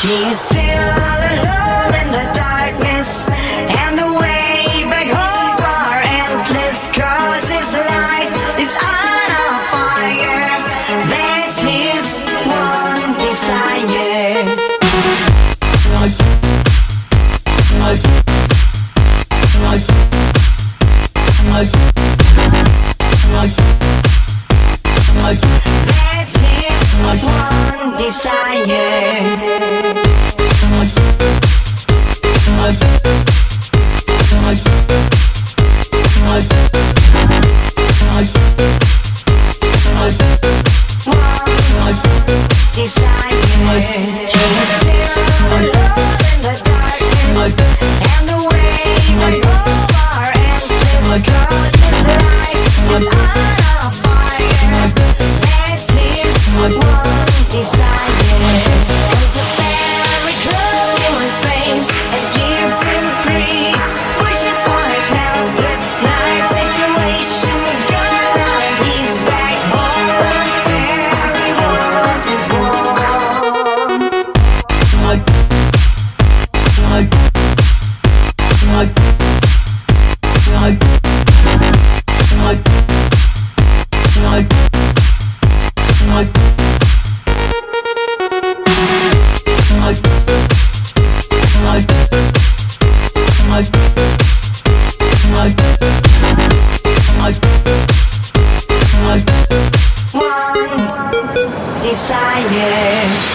He's still all alone in the darkness, and the way back home are endless, 'cause his life is on a fire. That's his one desire. That's his one desire.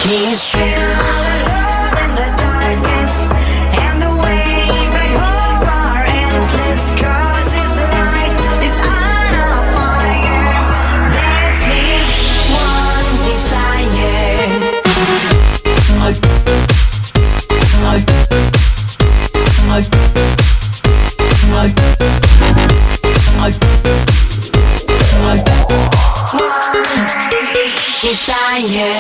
He's still all alone in the darkness, and the way back home are endless, 'cause his life is on a fire. That's his one desire. Desire.